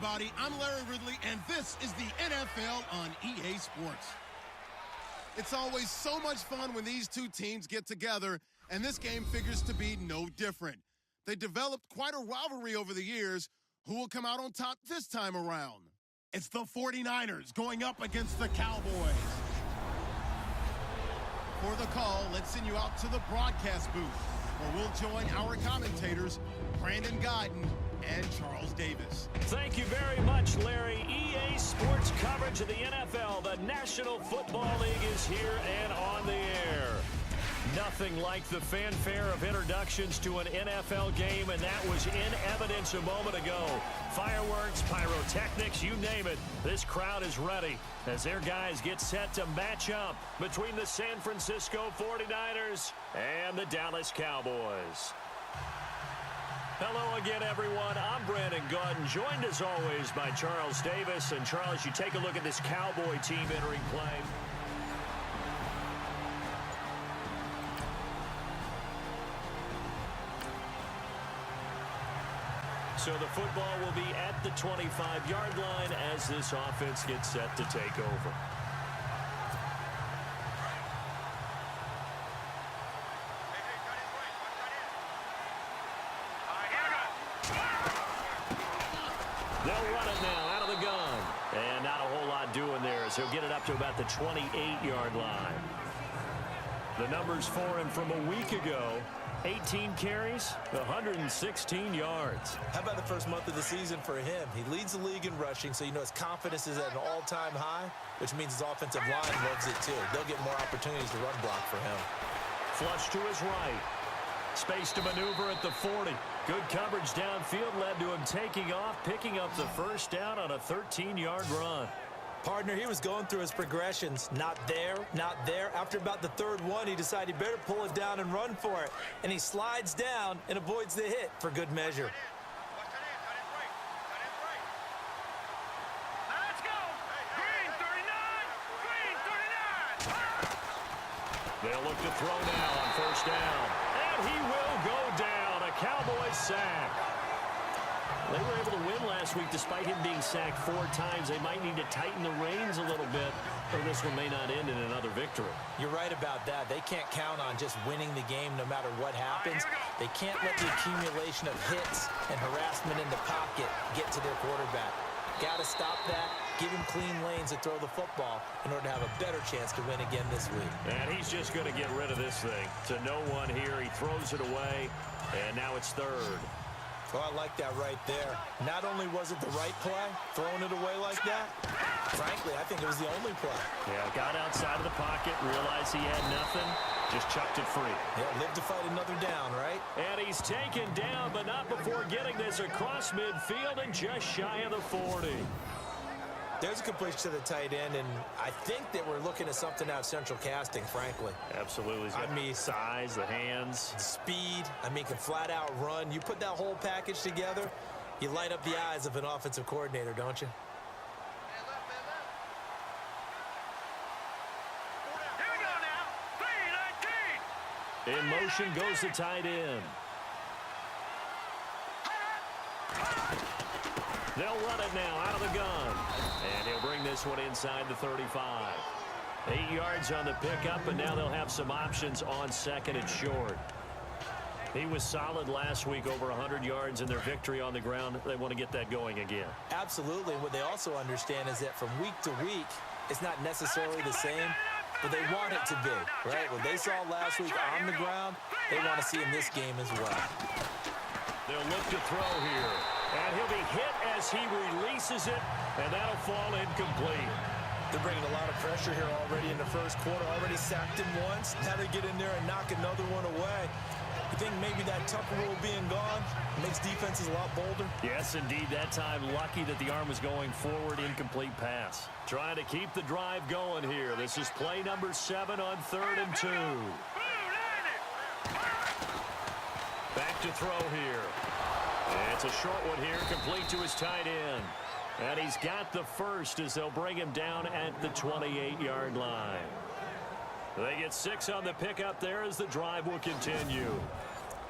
everybody. I'm Larry Ridley, and this is the NFL on EA Sports. It's always so much fun when these two teams get together, and this game figures to be no different. They developed quite a rivalry over the years. Who will come out on top this time around? It's the 49ers going up against the Cowboys. For the call, let's send you out to the broadcast booth, where we'll join our commentators, Brandon Guyton and Charles Davis. Thank you very much, Larry. EA Sports coverage of the NFL. The National Football League is here and on the air. Nothing like the fanfare of introductions to an NFL game, and that was in evidence a moment ago. Fireworks, pyrotechnics, you name it. This crowd is ready as their guys get set to match up between the San Francisco 49ers and the Dallas Cowboys. Hello again, everyone. I'm Brandon Guyton, joined as always by Charles Davis. And Charles, you take a look at this Cowboy team entering play. So the football will be at the 25-yard line as this offense gets set to take over. They'll run it now out of the gun. And not a whole lot doing there as he'll get it up to about the 28-yard line. The numbers for him from a week ago: 18 carries, 116 yards. How about the first month of the season for him? He leads the league in rushing, so you know his confidence is at an all-time high, which means his offensive line loves it too. They'll get more opportunities to run block for him. Flush to his right. Space to maneuver at the 40. Good coverage downfield led to him taking off, picking up the first down on a 13-yard run. Partner, he was going through his progressions. Not there, not there. After about the third one, he decided he better pull it down and run for it. And he slides down and avoids the hit for good measure. Let's go! Green 39! Green 39! They'll look to throw now on first down. And he will go down. A Cowboys sack. They were able to win last week despite him being sacked 4 times. They might need to tighten the reins a little bit, or this one may not end in another victory. You're right about that. They can't count on just winning the game no matter what happens. They can't let the accumulation of hits and harassment in the pocket get to their quarterback. Got to stop that, give him clean lanes to throw the football in order to have a better chance to win again this week. And he's just going to get rid of this thing. To no one here, he throws it away, and now it's third. Oh, I like that right there. Not only was it the right play, throwing it away like that, frankly, I think it was the only play. Yeah, got outside of the pocket, realized he had nothing, just chucked it free. Yeah, live to fight another down, right? And he's taken down, but not before getting this across midfield and just shy of the 40. There's a completion to the tight end, and I think that we're looking at something out of central casting, frankly. Absolutely. I mean, size, the hands. Speed, I mean, can flat out run. You put that whole package together, you light up the eyes of an offensive coordinator, don't you? Here we go now. 3-19. In motion goes the tight end. They'll run it now out of the gun. And he'll bring this one inside the 35. 8 yards on the pickup, and now they'll have some options on second and short. He was solid last week, over 100 yards in their victory on the ground. They want to get that going again. Absolutely. What they also understand is that from week to week, it's not necessarily the same, but they want it to be, right? What they saw last week on the ground, they want to see in this game as well. They'll look to throw here. And he'll be hit as he releases it, and that'll fall incomplete. They're bringing a lot of pressure here already in the first quarter. Already sacked him once. Now they get in there and knock another one away. You think maybe that Tucker rule being gone makes defenses a lot bolder? Yes, indeed. That time, lucky that the arm was going forward, incomplete pass. Trying to keep the drive going here. This is play number 7 on 3rd and 2. Back to throw here. And it's a short one here, complete to his tight end. And he's got the first as they'll bring him down at the 28-yard line. They get 6 on the pickup there as the drive will continue.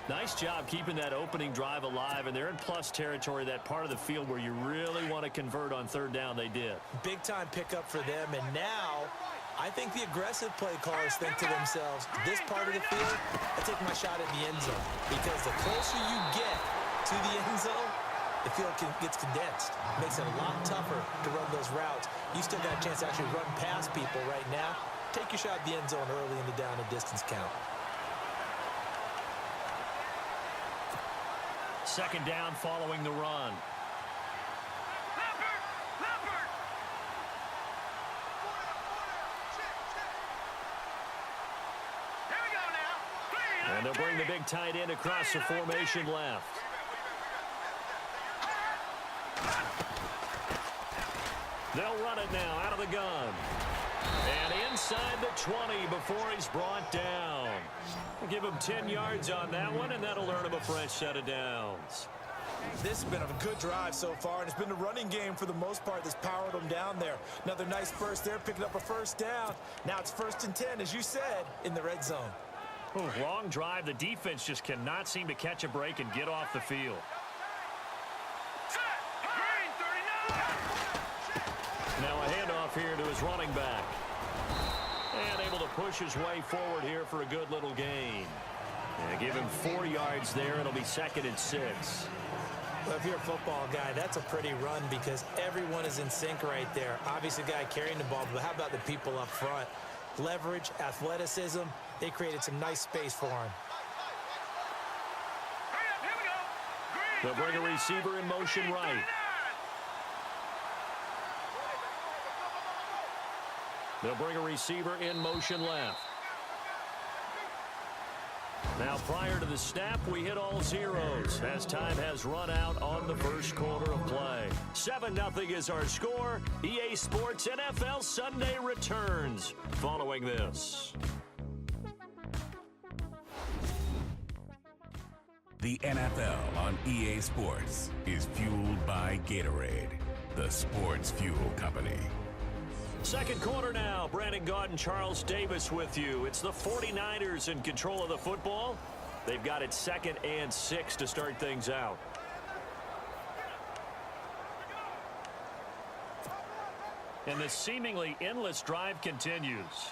Nice job keeping that opening drive alive, and they're in plus territory, that part of the field where you really want to convert on third down. They did. Big-time pickup for them, and now I think the aggressive play callers think to themselves, this part of the field, I take my shot at the end zone, because the closer you get to the end zone, the field gets condensed. Makes it a lot tougher to run those routes. You still got a chance to actually run past people right now. Take your shot at the end zone early in the down and distance count. Second down following the run. Leopard! Here we go now. And they'll bring the big tight end across the formation left. They'll run it now out of the gun. And inside the 20 before he's brought down. We'll give him 10 yards on that one, and that'll earn him a fresh set of downs. This has been a good drive so far, and it's been the running game for the most part that's powered them down there. Another nice burst there, picking up a first down. Now it's 1st and 10, as you said, in the red zone. Ooh, long drive. The defense just cannot seem to catch a break and get off the field. Green 39. Now a handoff here to his running back. And able to push his way forward here for a good little gain. And give him 4 yards there. It'll be 2nd and 6. Well, if you're a football guy, that's a pretty run because everyone is in sync right there. Obviously, the guy carrying the ball, but how about the people up front? Leverage, athleticism, they created some nice space for him. Hurry up, here we go. They'll bring a receiver in motion right. They'll bring a receiver in motion left. Now, prior to the snap, we hit all zeros as time has run out on the first quarter of play. 7-0 is our score. EA Sports NFL Sunday returns following this. The NFL on EA Sports is fueled by Gatorade, the sports fuel company. Second quarter now. Brandon Gaudin, Charles Davis with you. It's the 49ers in control of the football. They've got it 2nd and 6 to start things out. And the seemingly endless drive continues.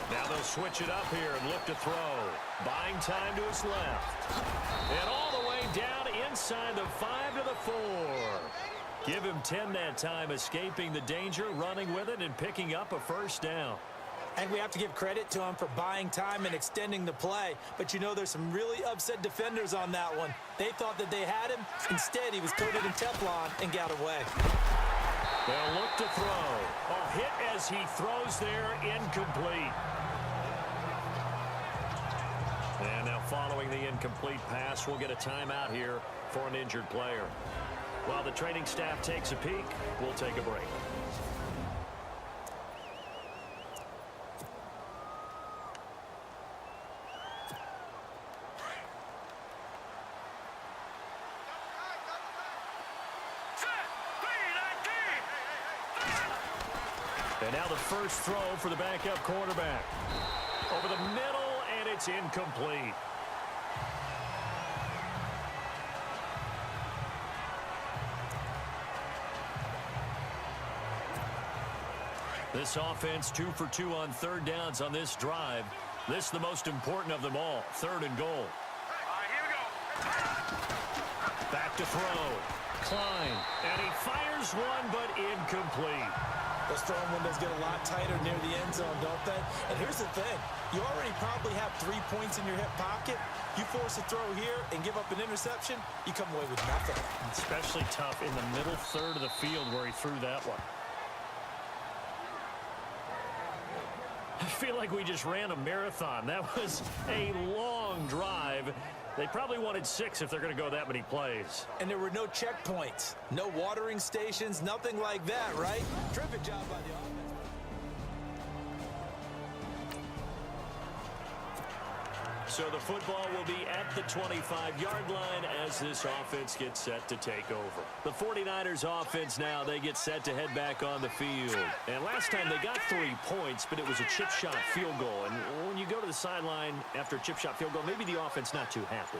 Now they'll switch it up here and look to throw. Buying time to his left. And all the way down inside the 5 to the 4. Give him 10 that time, escaping the danger, running with it, and picking up a first down. And we have to give credit to him for buying time and extending the play. But you know there's some really upset defenders on that one. They thought that they had him. Instead, he was coated in Teflon and got away. They'll look to throw. A hit as he throws there, incomplete. And now following the incomplete pass, we'll get a timeout here for an injured player. While the training staff takes a peek, we'll take a break. And now the first throw for the backup quarterback. Over the middle, and it's incomplete. This offense 2 for 2 on third downs on this drive. This is the most important of them all. 3rd and goal. All right, here we go. Back to throw. Klein. And he fires one, but incomplete. Those throwing windows get a lot tighter near the end zone, don't they? And here's the thing. You already probably have 3 points in your hip pocket. You force a throw here and give up an interception, you come away with nothing. Especially tough in the middle third of the field where he threw that one. I feel like we just ran a marathon. That was a long drive. They probably wanted 6 if they're going to go that many plays. And there were no checkpoints, no watering stations, nothing like that, right? Terrific job by the offense. So the football will be at the 25-yard line as this offense gets set to take over. The 49ers offense now, they get set to head back on the field. And last time they got 3 points, but it was a chip shot field goal. And when you go to the sideline after a chip shot field goal, maybe the offense not too happy.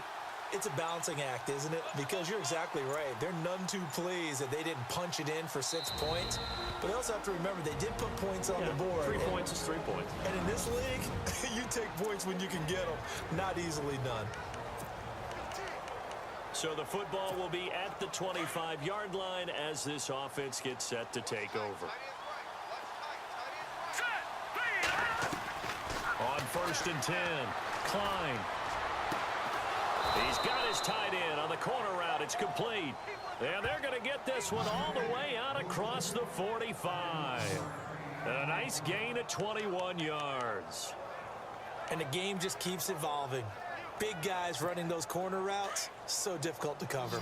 It's a balancing act, isn't it? Because you're exactly right. They're none too pleased that they didn't punch it in for 6 points. But they also have to remember they did put points on the board. 3 points is 3 points. And in this league, you take points when you can get them. Not easily done. So the football will be at the 25-yard line as this offense gets set to take over. On 1st and 10, Klein. He's got his tight end on the corner route. It's complete. And they're going to get this one all the way out across the 45. And a nice gain of 21 yards. And the game just keeps evolving. Big guys running those corner routes, so difficult to cover.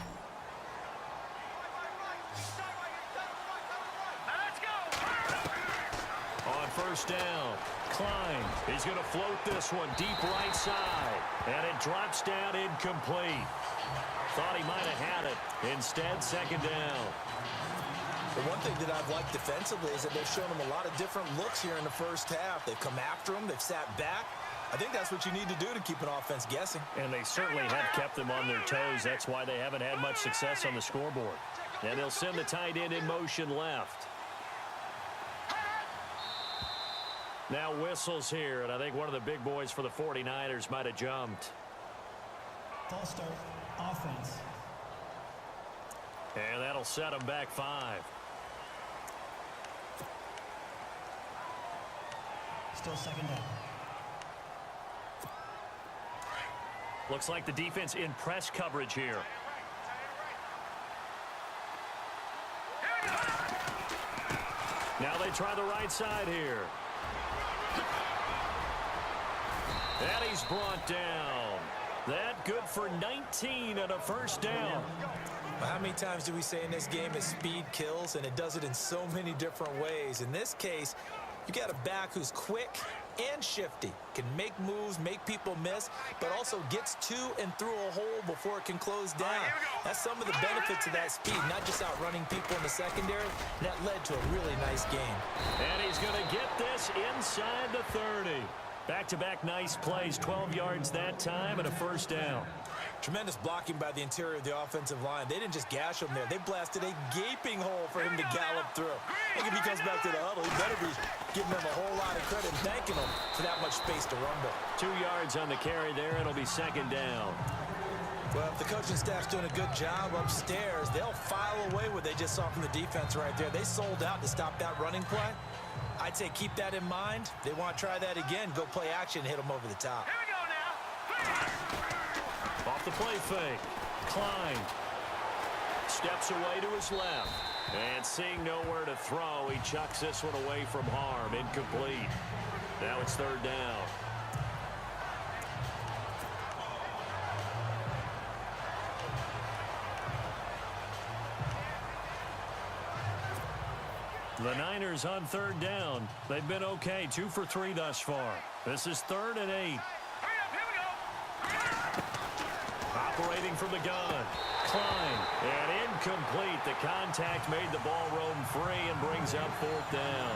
On 1st down, Klein. He's going to float this one deep right side. And it drops down incomplete. Thought he might have had it. Instead, 2nd down. The one thing that I've liked defensively is that they've shown them a lot of different looks here in the first half. They've come after them. They've sat back. I think that's what you need to do to keep an offense guessing. And they certainly have kept them on their toes. That's why they haven't had much success on the scoreboard. And they'll send the tight end in motion left. Now whistles here, and I think one of the big boys for the 49ers might have jumped. False start, offense. And that'll set them back 5. Still 2nd down. Looks like the defense in press coverage here. Now they try the right side here. And he's brought down. That good for 19 and a 1st down. Well, how many times do we say in this game that speed kills, and it does it in so many different ways? In this case, you got a back who's quick and shifty, can make moves, make people miss, but also gets to and through a hole before it can close down. That's some of the benefits of that speed, not just outrunning people in the secondary. And that led to a really nice game. And he's going to get this inside the 30. Back-to-back nice plays, 12 yards that time and a 1st down. Tremendous blocking by the interior of the offensive line. They didn't just gash him there. They blasted a gaping hole for him to gallop through. I think if he comes back to the huddle, he better be giving them a whole lot of credit and thanking them for that much space to run with. 2 yards on the carry there. It'll be 2nd down. Well, if the coaching staff's doing a good job upstairs, they'll file away what they just saw from the defense right there. They sold out to stop that running play. I'd say keep that in mind. They want to try that again. Go play action and hit them over the top. Here we go now. Off the play fake. Klein steps away to his left. And seeing nowhere to throw, he chucks this one away from harm. Incomplete. Now it's 3rd down. The Niners on 3rd down. They've been okay, 2 for 3 thus far. This is 3rd and 8. Hurry up, here we go. Operating from the gun. Klein. And incomplete. The contact made the ball roam free and brings up 4th down.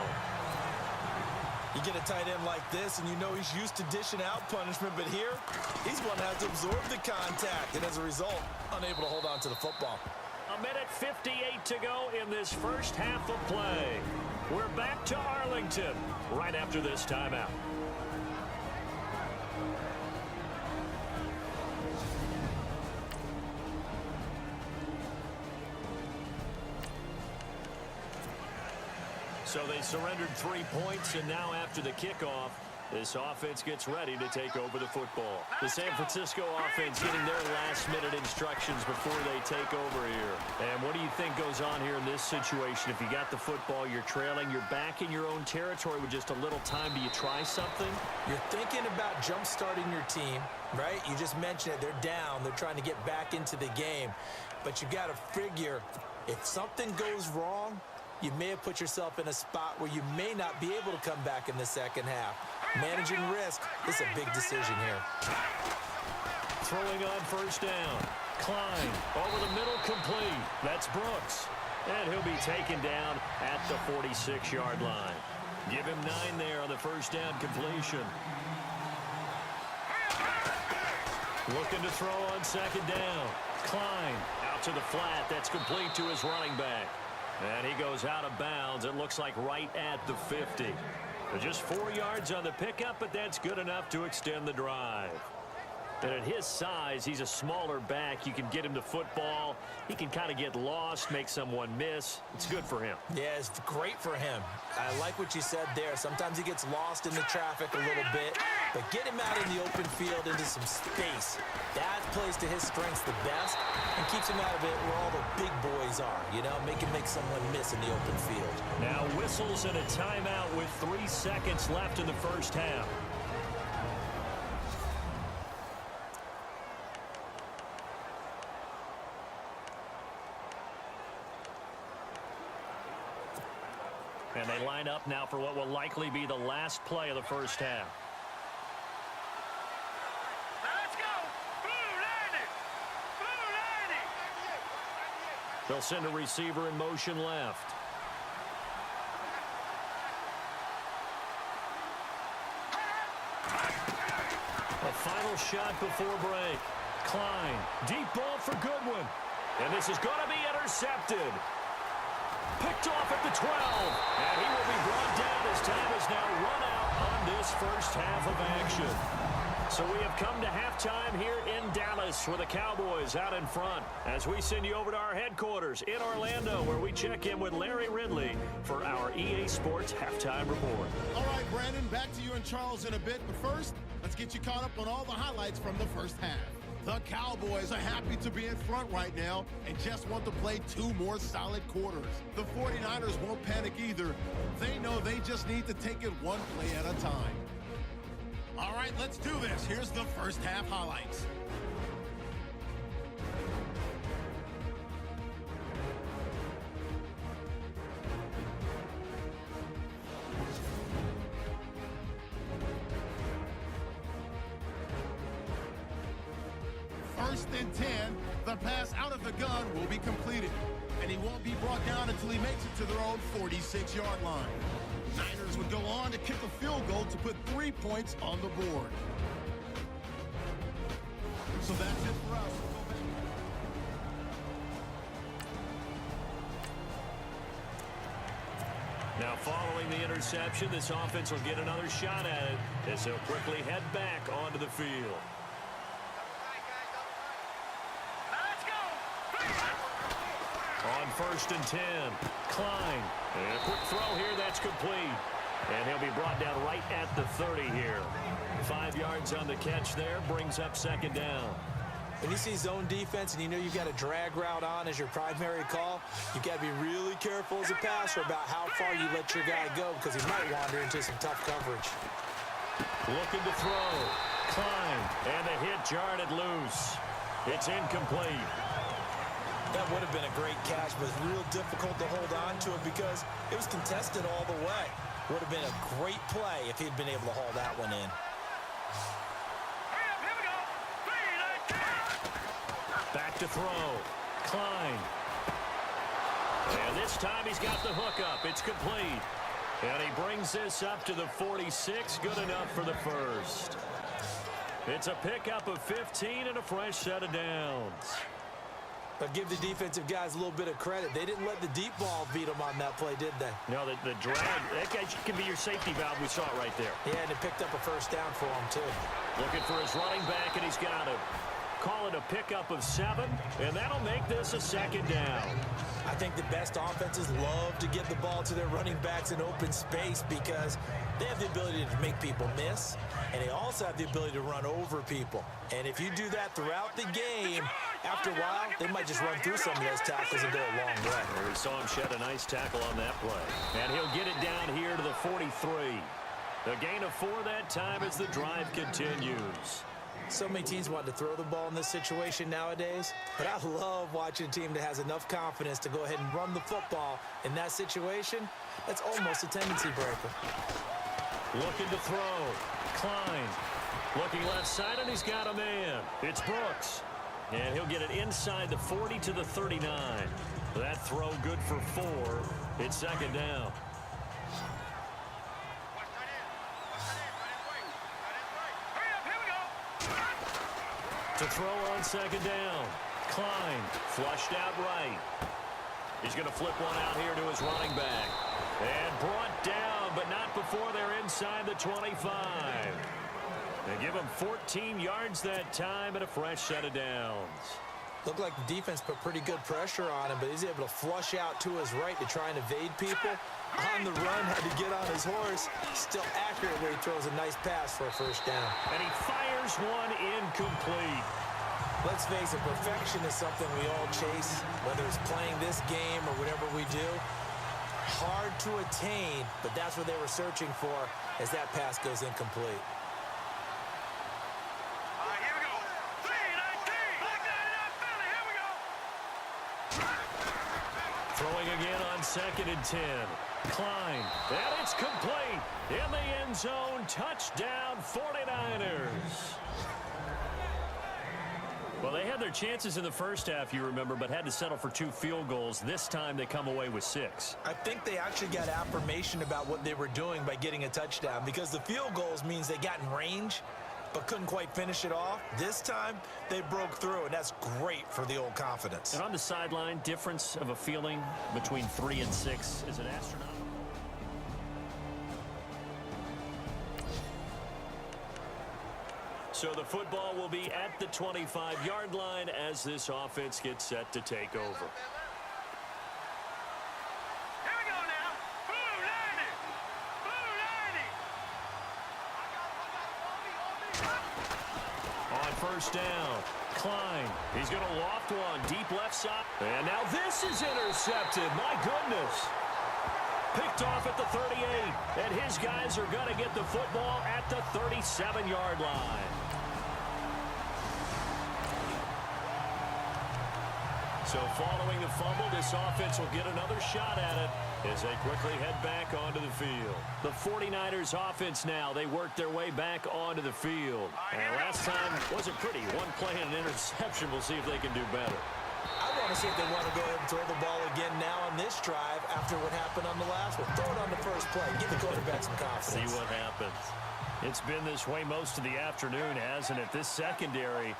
You get a tight end like this, and you know he's used to dishing out punishment, but here, he's one that has to absorb the contact, and as a result, unable to hold on to the football. A minute 58 to go in this first half of play. We're back to Arlington right after this timeout. So they surrendered 3 points, and now after the kickoff, this offense gets ready to take over the football. The San Francisco offense getting their last-minute instructions before they take over here. And what do you think goes on here in this situation? If you got the football, you're trailing, you're back in your own territory with just a little time. Do you try something? You're thinking about jump-starting your team, right? You just mentioned it. They're down. They're trying to get back into the game. But you got to figure, if something goes wrong, you may have put yourself in a spot where you may not be able to come back in the second half. Managing risk is a big decision here. Throwing on first down. Klein over the middle, complete. That's Brooks. And he'll be taken down at the 46-yard line. Give him 9 there on the first down completion. Looking to throw on second down. Klein out to the flat. That's complete to his running back. And he goes out of bounds. It looks like right at the 50. Just 4 yards on the pickup, but that's good enough to extend the drive. And at his size, he's a smaller back. You can get him to football. He can kind of get lost, make someone miss. It's good for him. Yeah, it's great for him. I like what you said there. Sometimes he gets lost in the traffic a little bit, but get him out in the open field into some space. That plays to his strengths the best and keeps him out of it where all the big boys are, you know, make someone miss in the open field. Now whistles and a timeout with 3 seconds left in the first half. And they line up now for what will likely be the last play of the first half. Let's go! Blue Lightning! Blue Lightning! They'll send a receiver in motion left. A final shot before break. Klein, deep ball for Goodwin. And this is going to be intercepted. Picked off at the 12. And he will be brought down as time is now run out on this first half of action. So we have come to halftime here in Dallas with the Cowboys out in front as we send you over to our headquarters in Orlando where we check in with Larry Ridley for our EA Sports Halftime Report. All right, Brandon, back to you and Charles in a bit. But first, let's get you caught up on all the highlights from the first half. The Cowboys are happy to be in front right now and just want to play 2 more solid quarters. The 49ers won't panic either. They know they just need to take it 1 play at a time. All right, let's do this. Here's the first half highlights. First and 10, the pass out of the gun will be completed, and he won't be brought down until he makes it to their own 46-yard line. Niners would go on to kick a field goal to put 3 points on the board. So that's it for us. Now following the interception, this offense will get another shot at it as they'll quickly head back onto the field. Let's go! On first and 10, Klein. And a quick throw here, that's complete. And he'll be brought down right at the 30 here. 5 yards on the catch there, brings up second down. When you see zone defense and you know you've got a drag route on as your primary call, you've got to be really careful as a passer about how far you let your guy go because he might wander into some tough coverage. Looking to throw. Klein, and the hit jarred it loose. It's incomplete. That would have been a great catch, but it's real difficult to hold on to it because it was contested all the way. Would have been a great play if he'd been able to haul that one in. Here we go! Back to throw. Klein. And this time he's got the hook up. It's complete. And he brings this up to the 46. Good enough for the first. It's a pickup of 15 and a fresh set of downs. But give the defensive guys a little bit of credit. They didn't let the deep ball beat them on that play, did they? No, the drag, that guy can be your safety valve. We saw it right there. Yeah, and it picked up a first down for him, too. Looking for his running back, and he's got him. Call it a pickup of 7, and that'll make this a second down. I think the best offenses love to get the ball to their running backs in open space because they have the ability to make people miss, and they also have the ability to run over people. And if you do that throughout the game, after a while, they might just run through some of those tackles and go a long way. We saw him shed a nice tackle on that play. And he'll get it down here to the 43. A gain of 4 that time as the drive continues. So many teams want to throw the ball in this situation nowadays, but I love watching a team that has enough confidence to go ahead and run the football in that situation. That's almost a tendency breaker. Looking to throw. Klein looking left side, and he's got a man. It's Brooks. And he'll get it inside the 40 to the 39. That throw good for 4. It's second down. To throw on second down. Klein flushed out right. He's going to flip one out here to his running back. And brought down, but not before they're inside the 25. They give him 14 yards that time and a fresh set of downs. Looked like the defense put pretty good pressure on him, but he's able to flush out to his right to try and evade people. On the run, had to get on his horse. Still accurately throws a nice pass for a first down. And he fires one incomplete. Let's face it, perfection is something we all chase, whether it's playing this game or whatever we do. Hard to attain, but that's what they were searching for as that pass goes incomplete. Here we go. 3-19. Look at it, Philly. Here we go. Throwing again on second and 10. Klein, and it's complete. In the end zone, touchdown 49ers. Well, they had their chances in the first half, you remember, but had to settle for 2 field goals. This time they come away with 6. I think they actually got affirmation about what they were doing by getting a touchdown, because the field goals means they got in range but couldn't quite finish it off. This time they broke through, and that's great for the old confidence. And on the sideline, difference of a feeling between 3 and 6 is an astronomical. So the football will be at the 25-yard line as this offense gets set to take over. Here we go now. Blue 90. On first down, Klein. He's going to loft one deep left side. And now this is intercepted. My goodness. Picked off at the 38. And his guys are going to get the football at the 37-yard line. So following the fumble, this offense will get another shot at it as they quickly head back onto the field. The 49ers offense now, they work their way back onto the field. And last time wasn't pretty. One play and an interception. We'll see if they can do better. I want to see if they want to go ahead and throw the ball again now on this drive after what happened on the last one. Throw it on the first play. Give the quarterback some confidence. See what happens. It's been this way most of the afternoon, hasn't it? This secondary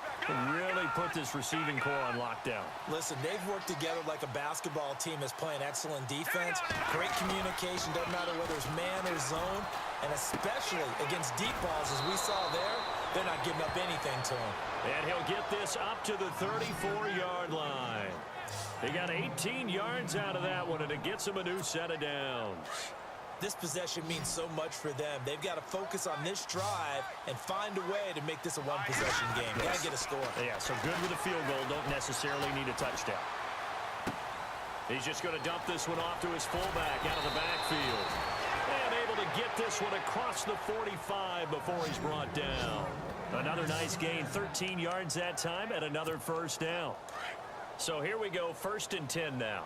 really put this receiving core on lockdown. Listen, they've worked together like a basketball team that's playing excellent defense. Great communication, doesn't matter whether it's man or zone. And especially against deep balls, as we saw there, they're not giving up anything to him. And he'll get this up to the 34-yard line. He got 18 yards out of that one, and it gets him a new set of downs. This possession means so much for them. They've got to focus on this drive and find a way to make this a one-possession game. Got to get a score. Yeah, so good with a field goal. Don't necessarily need a touchdown. He's just going to dump this one off to his fullback out of the backfield. And able to get this one across the 45 before he's brought down. Another nice gain, 13 yards that time, and another first down. So here we go, 1st and 10 now.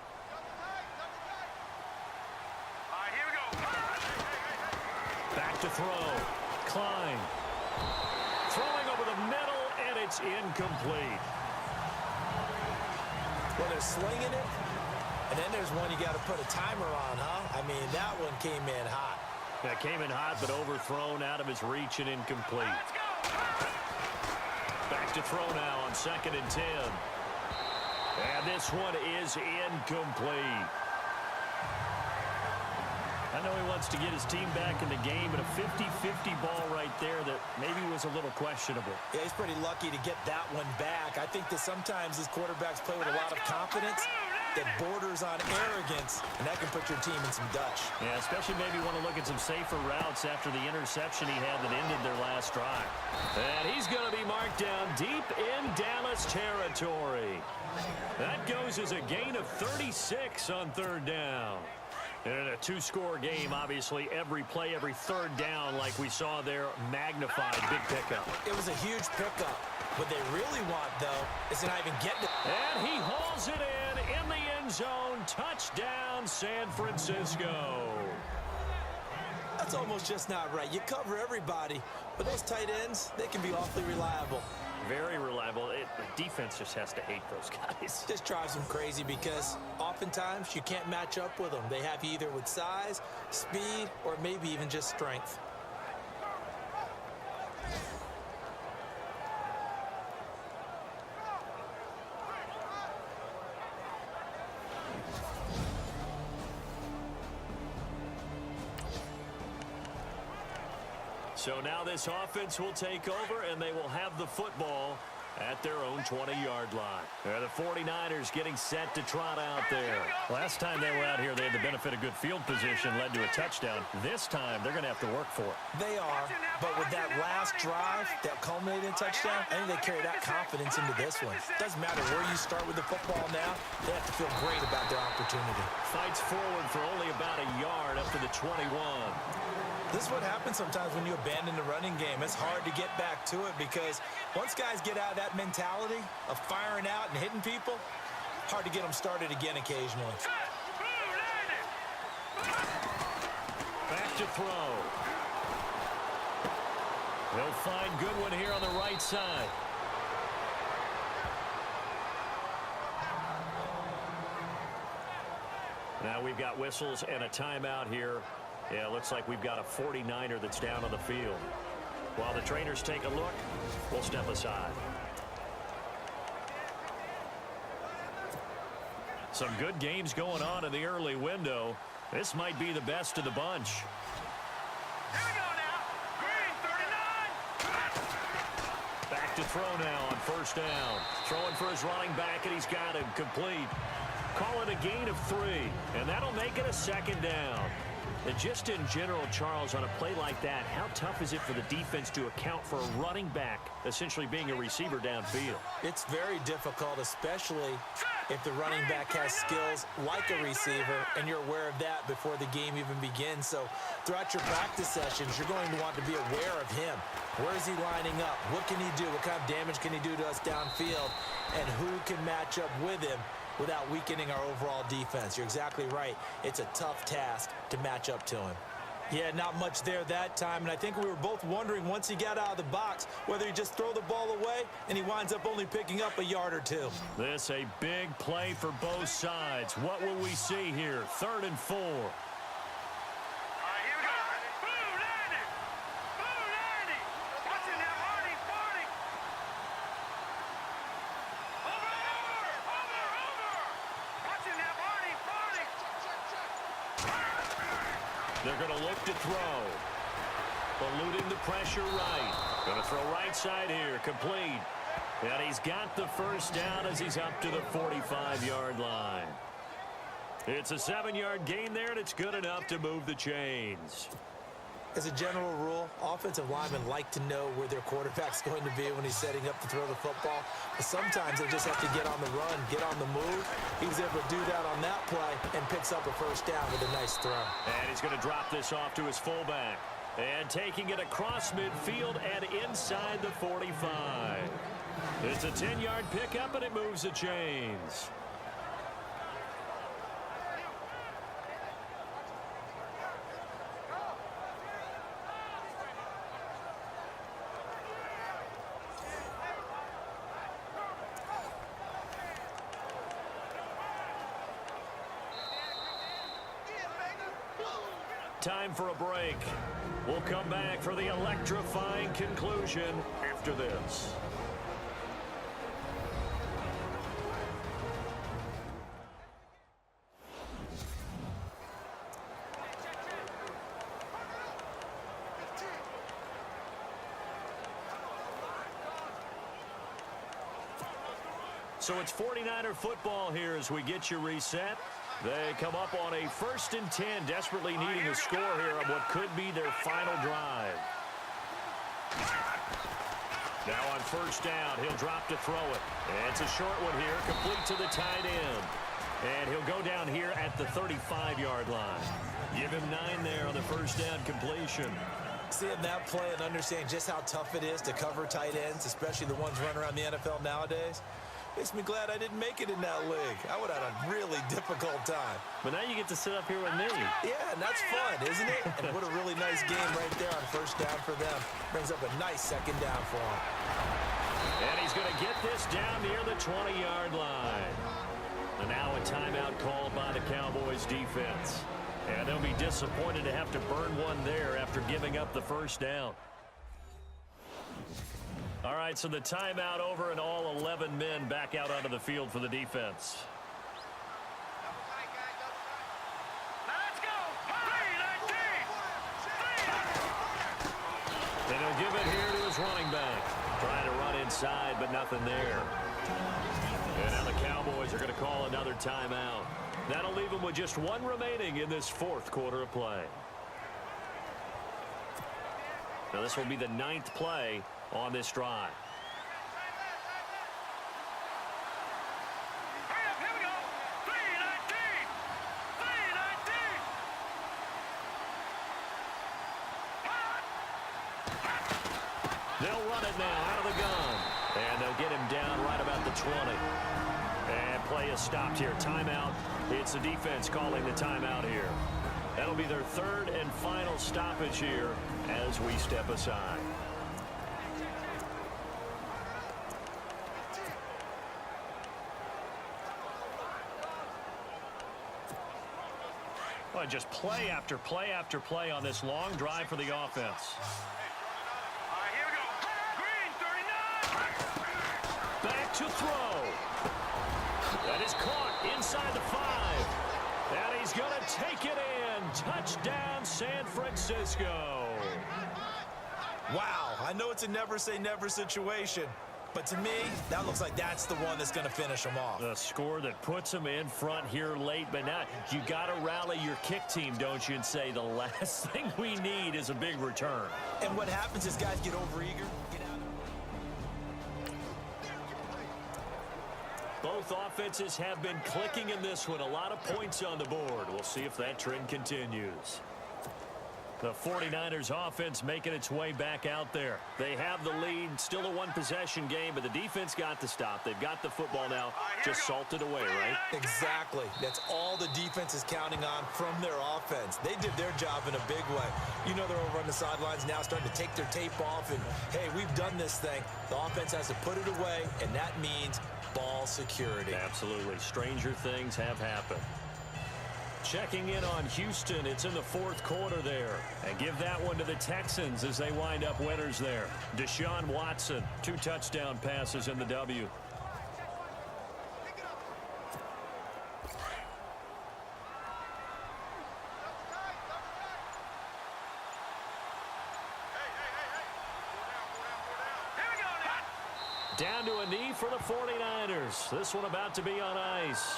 Back to throw. Klein. Throwing over the middle, and it's incomplete. Well, they're slinging it, and then there's one you got to put a timer on, huh? I mean, that one came in hot. That came in hot, but overthrown out of his reach and incomplete. Back to throw now on 2nd and 10. And this one is incomplete. I know he wants to get his team back in the game, but a 50-50 ball right there that maybe was a little questionable. Yeah, he's pretty lucky to get that one back. I think that sometimes these quarterbacks play with a lot of confidence that borders on arrogance, and that can put your team in some Dutch. Yeah, especially maybe want to look at some safer routes after the interception he had that ended their last drive. And he's going to be marked down deep in Dallas territory. That goes as a gain of 36 on 3rd down. And in a two-score game, obviously, every play, every third down, like we saw there, magnified. Big pickup. It was a huge pickup. What they really want, though, is to not even get it. And he hauls it in the end zone. Touchdown, San Francisco. That's almost just not right. You cover everybody, but those tight ends, they can be awfully reliable. Very reliable. The defense just has to hate those guys. Just drives them crazy because oftentimes you can't match up with them. They have you either with size, speed, or maybe even just strength. So now this offense will take over, and they will have the football at their own 20-yard line. The 49ers getting set to trot out there. Last time they were out here, they had the benefit of good field position, led to a touchdown. This time, they're going to have to work for it. They are, but with that last drive, that culminating touchdown, I think they carry that confidence into this one. Doesn't matter where you start with the football now, they have to feel great about their opportunity. Fights forward for only about a yard up to the 21. This is what happens sometimes when you abandon the running game. It's hard to get back to it because once guys get out of that mentality of firing out and hitting people, hard to get them started again occasionally. Back to throw. He'll find Goodwin here on the right side. Now we've got whistles and a timeout here. Yeah, it looks like we've got a 49er that's down on the field. While the trainers take a look, we'll step aside. Some good games going on in the early window. This might be the best of the bunch. Here we go now. Green, 39. Back to throw now on first down. Throwing for his running back, and he's got him complete. Call it a gain of 3, and that'll make it a second down. And just in general, Charles, on a play like that, how tough is it for the defense to account for a running back essentially being a receiver downfield? It's very difficult, especially if the running back has skills like a receiver, and you're aware of that before the game even begins. So throughout your practice sessions, you're going to want to be aware of him. Where is he lining up? What can he do? What kind of damage can he do to us downfield? And who can match up with him without weakening our overall defense? You're exactly right. It's a tough task to match up to him. Yeah, not much there that time, and I think we were both wondering once he got out of the box whether he just throw the ball away and he winds up only picking up a yard or 2. This a big play for both sides. What will we see here? 3rd and 4. All right, here we go. Blue 90. Blue 90. Watching that Marty 40. Over. Watching that Marty 40. They're going to look to throw. Eluding the pressure right. Going to throw right side here. Complete. And he's got the first down as he's up to the 45-yard line. It's a 7-yard gain there, and it's good enough to move the chains. As a general rule, offensive linemen like to know where their quarterback's going to be when he's setting up to throw the football. But sometimes they just have to get on the run, get on the move. He was able to do that on that play and picks up a first down with a nice throw. And he's going to drop this off to his fullback. And taking it across midfield and inside the 45. It's a 10-yard pickup, and it moves the chains. Time for a break. We'll come back for the electrifying conclusion after this. So it's 49er football here as we get you reset. They come up on a 1st and 10, desperately needing a score here on what could be their final drive. Now on first down, he'll drop to throw it. And it's a short one here, complete to the tight end. And he'll go down here at the 35-yard line. Give him 9 there on the first down completion. Seeing that play and understanding just how tough it is to cover tight ends, especially the ones running around the NFL nowadays, makes me glad I didn't make it in that league. I would have had a really difficult time. But now you get to sit up here with me. Yeah, and that's fun, isn't it? And what a really nice game right there on first down for them. Brings up a nice second down for them. And he's going to get this down near the 20-yard line. And now a timeout called by the Cowboys defense. And they'll be disappointed to have to burn one there after giving up the first down. All right, so the timeout over and all 11 men back out onto the field for the defense. Let's go. 3-19. And he'll give it here to his running back. Trying to run inside, but nothing there. And now the Cowboys are going to call another timeout. That'll leave them with just one remaining in this fourth quarter of play. Now this will be the 9th play on this drive. Hurry up, here we go. 3-19. 3-19. They'll run it now out of the gun. And they'll get him down right about the 20. And play is stopped here. Timeout. It's the defense calling the timeout here. That'll be their 3rd and final stoppage here as we step aside. Well, just play after play after play on this long drive for the offense. All right, here we go. Green, 39. Back to throw. That is caught inside the 5. And he's going to take it in. Touchdown, San Francisco. Wow, I know it's a never-say-never situation, but to me, that looks like that's the one that's going to finish them off. The score that puts him in front here late, but now you got to rally your kick team, don't you, and say the last thing we need is a big return. And what happens is guys get overeager. Both offenses have been clicking in this one. A lot of points on the board. We'll see if that trend continues. The 49ers offense making its way back out there. They have the lead. Still a one-possession game, but the defense got the stop. They've got the football now. Just salted away, right? Exactly. That's all the defense is counting on from their offense. They did their job in a big way. You know they're over on the sidelines now starting to take their tape off, and, hey, we've done this thing. The offense has to put it away, and that means ball security. Absolutely. Stranger things have happened. Checking in on Houston. It's in the 4th quarter there. And give that one to the Texans as they wind up winners there. Deshaun Watson, 2 touchdown passes in the W. Down to a knee for the 49ers. This one about to be on ice.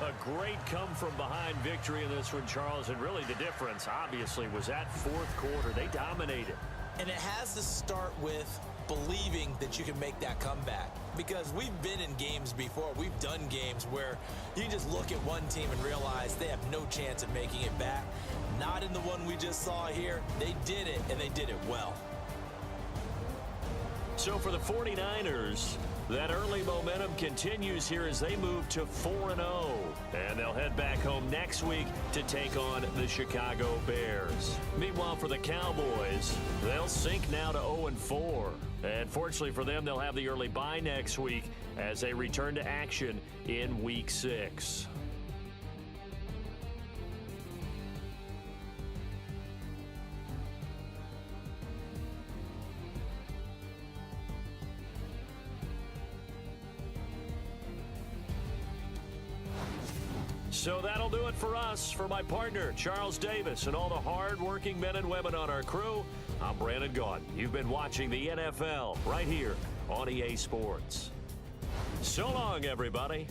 A great come-from-behind victory in this one, Charles. And really the difference, obviously, was that 4th quarter. They dominated. And it has to start with believing that you can make that comeback. Because we've been in games before. We've done games where you just look at one team and realize they have no chance of making it back. Not in the one we just saw here. They did it, and they did it well. So for the 49ers, that early momentum continues here as they move to 4-0. And they'll head back home next week to take on the Chicago Bears. Meanwhile, for the Cowboys, they'll sink now to 0-4. And fortunately for them, they'll have the early bye next week as they return to action in Week 6. So that'll do it for us. For my partner, Charles Davis, and all the hard-working men and women on our crew, I'm Brandon Gaudin. You've been watching the NFL right here on EA Sports. So long, everybody.